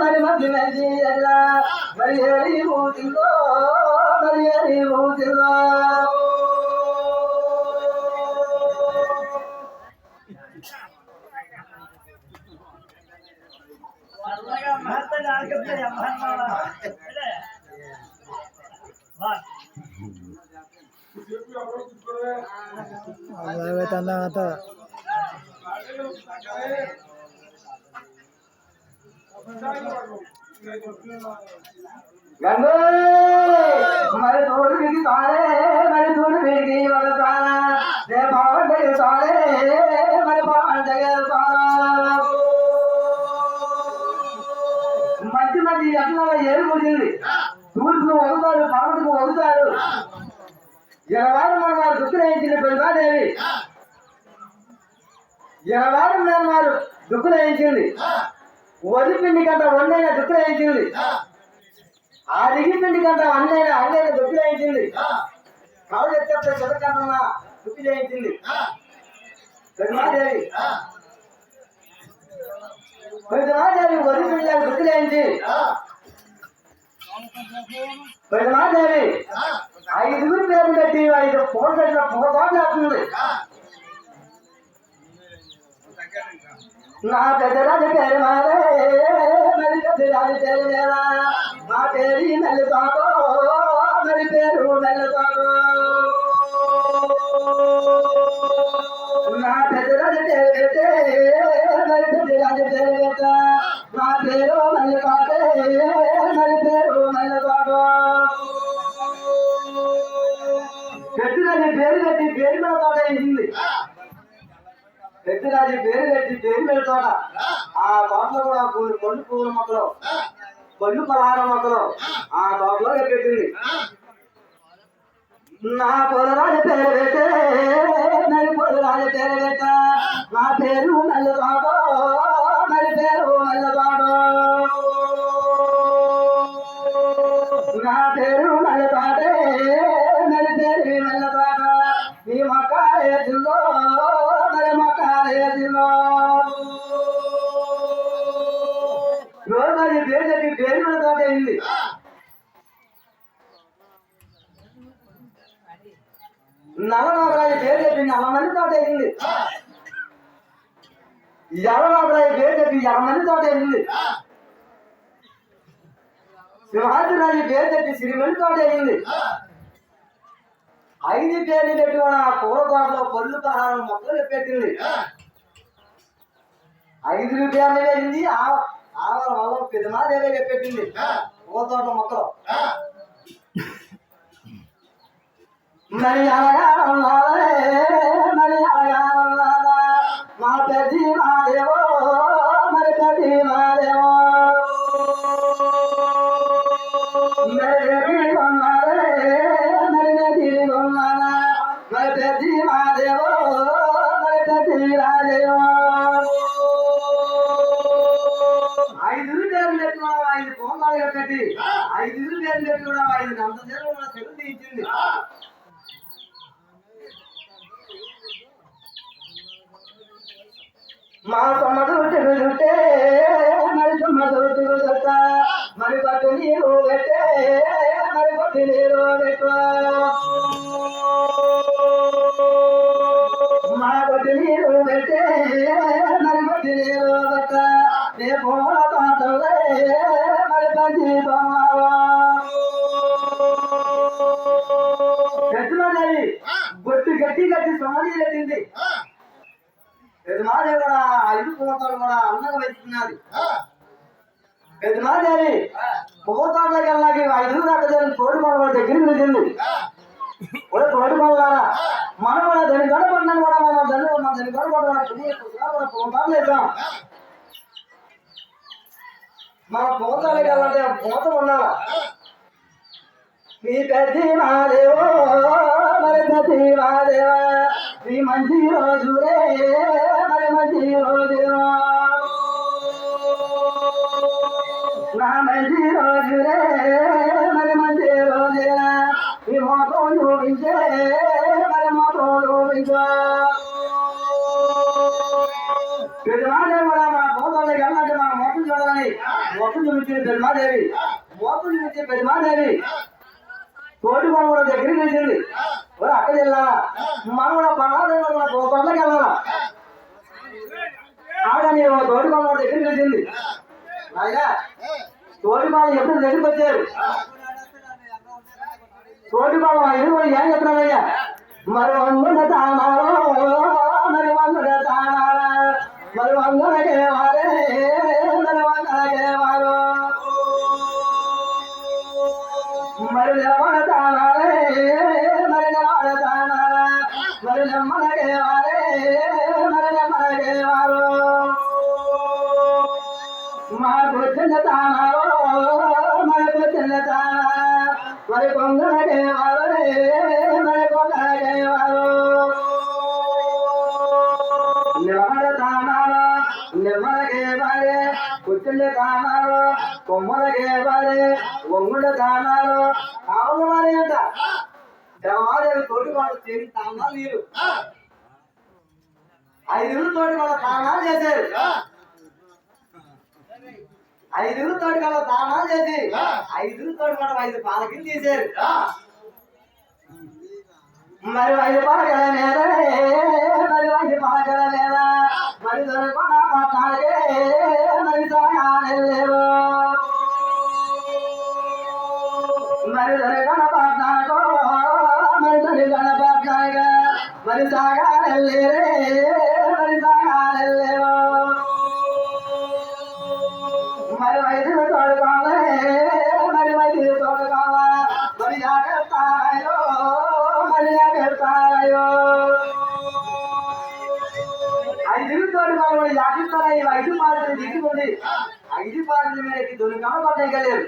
మరి మంచి మరి ఏరి ఊటిలో మరి ఏరి ఊటిలో గంగో మరి తోడు విగి తారే మరి తోడు విగి ఒక తారా రే బాగుండగా తారే మరి బాగుండగా తారా మధ్య మధ్య ఎట్లా ఏరుకుంటుంది తూర్పుకు వదుతారు పడమటికి వదుతారు 20 మన వారు దుఃఖులయించిన పెరుమాదేవి 20 మన వారు దుఃఖులయించింది వదిపిండి కంట వండైన దుఃఖులయించింది ఆదిగి పిండి కంట అండైన దుఃఖులయించింది కావు ఎత్తే చెదకంటున్న దుఃఖి చేయించింది పెరుమాదేవి వదిపిండి దుఃఖులయించి పెరుమాదేవి 5 పేర్లు పెట్టి 5 పోగొట్టిన పొగపాటు వస్తుంది నా పెద్దరాజు పేరు మారే మరి పెద్దరాజు పేరు మేరా మా పేరు మెల్లతాడో మరి పేరు మెల్లతాడో నా పెద్దరాజు పేరు పెట్టే మరి పెద్దరాజు పేరు పెట్ట మా పేరు మెల్లతాడే మరి పేరు మెల్లతాడో పెద్దరాజు పేరు కట్టి పేరు మీద తోట అయింది పెద్దరాజు పేరు కట్టి పేరు మీద తోట ఆ తోటలో కూడా పండు పువ్వుల మొక్కలు పండు పలహారం మొక్కలు ఆ తోటలో పెట్టింది నా పొలరాజు పేరు పెట్టే మరి పొలరాజు పేరు పెట్ట నా పేరు నల్లతోటో మరి పేరు నల్లతోటో నా పేరు నల్లతోటే మరి పేరు నల్లతోట నీ మొక్కాలేదిలో మరి మొక్కాలేదిలో మరి పేరు చెప్పి పేరు నల్లతోట అయింది నల్లనోకరాజు పేరు చెప్పి 40 మంది తోట అయింది ఎర్రనోకరాజు పేరు చెప్పి 50 మంది తోట అయింది సింహాద్రిరాజు పేరు చెప్పి సిరిమల్లి తోట అయింది 5 పేర్లు పెట్టి కూడా పూల తోటలో పళ్ళు పహారం మొక్కలు పెట్టింది 5 పేర్లు వేసింది ఆవల వల్ల పెద్దమాదేవే పెట్టింది పూల తోటల మొక్కలు మరి అనగా మరి అనగా మా పెద్ద మాదేవో మరి పెద్ద మాదేవో మరి ఉన్నారే మరి తిరిగి ఉన్నారా మరి పెద్ద మాదేవో మరి పెద్ద రాదేవో 5 పేర్లు పెట్టి కూడా 5 పోంగాలుగా పెట్టి 5 పేర్లు పెట్టి కూడా 5 అంత సేపు చెరువు తీయించింది మా సొమ్మదుటే మరి సొమ్మదుట మరి పట్టు నీరు పెట్టే మరి పట్టు నీరు పెట్టు మా పట్టు నీరు పెట్టే మరి పట్టు నీరు పెట్ట నే పూల తోటలే మరి పంచి గట్టిమది బొట్టు గట్టి సమాధి పెట్టింది పెద్దమాదేవి కూడా 5 పూతలు కూడా అందంగా వెతుకున్నది పెద్దమాదేవి పూతోటలోకి వెళ్ళాకి 5 దాకా తోడు మన దగ్గర పిలిచింది కూడా తోడు పనులారా మనం కూడా దాని గడపడినా కూడా మనం దాని గడపడ పూతాలు వేద్దాం మన పూతలోకి వెళ్ళాలంటే పూత ఉండాలా మీ పెద్ద మాదేవో మరి పెద్ద మాదేవా మీ మంచి రోజులే మరి మంచి రోజు నా మంచి రోజులే మరి మంచి రోజులే మీ మోకం చూపించే మరి మాత్రం చూపించా పెద్దమాదేవి కూడా మా పోతాళ్ళకి వెళ్ళంటే మా మొత్తం చూడాలని మొత్తం చూపించింది పెద్దమాదేవి మొత్తం చూపించే పెద్దమాదేవి తోటి మనం కూడా దగ్గరికి వెళ్ళింది అక్కడ వెళ్ళాలా మనం కూడా పనాదేవి మన పోతాళ్ళకి వెళ్ళాలా ఆగా నేను తోటి మన దగ్గరికి వెళ్ళింది అయినా తోటి వాళ్ళు ఎప్పుడు దగ్గరికి వచ్చారు తోటి వాళ్ళు ఎదురు ఏం చెప్తున్నారయ్యా మరి వంగున తానాలో మరి వంగున తానాలా మరి వంగునకే వారే మరి వంగునకే వారు మరి నిలబడ తానాలే మరి నిలబడ తానాలా మరి నెమ్మనకే వారే మరి నెమ్మనకే వారు మాకు చిన్న తానాలో మనకు చిన్న తానా మరి కొంగనకే వారే మరి కొంగనకే వారు నిలబడ తానాలో నిర్మలకే వారే కూర్చుండే తానాలు కొమ్మలకే వారే ఒంగుండ తానాలు కావులు వారే అంట దేవాదేవి తోటి వాళ్ళు చేరి తానాలు నీరు 5 తోటి వాళ్ళ తానాలు చేశారు 5 తోటి వాళ్ళ తానాలు చేసి 5 తోటి వాళ్ళ 5 పాలకి తీశారు మరి 5 పాలకల మీద మరి 5 పాలకల మీద మరి దొరకకుండా మాట్లాడే మరి సాగాలేవు మరి దొరకకుండా పాటాకో మరి దొరకకుండా పాటాగా మరి సాగాలేరే మరి సాగాలేవు మరి 5 తోడుకోవాలి మరి 5 తోడుకోవాలి మరి జాగ్రత్తాయో మరి జాగ్రత్తాయో 5 తోడు వాళ్ళు జాగ్రత్త 5 పార్టీలు దిక్కుతుంది 5 పార్టీల మీదకి దొరికమ్మ పట్టగలేరు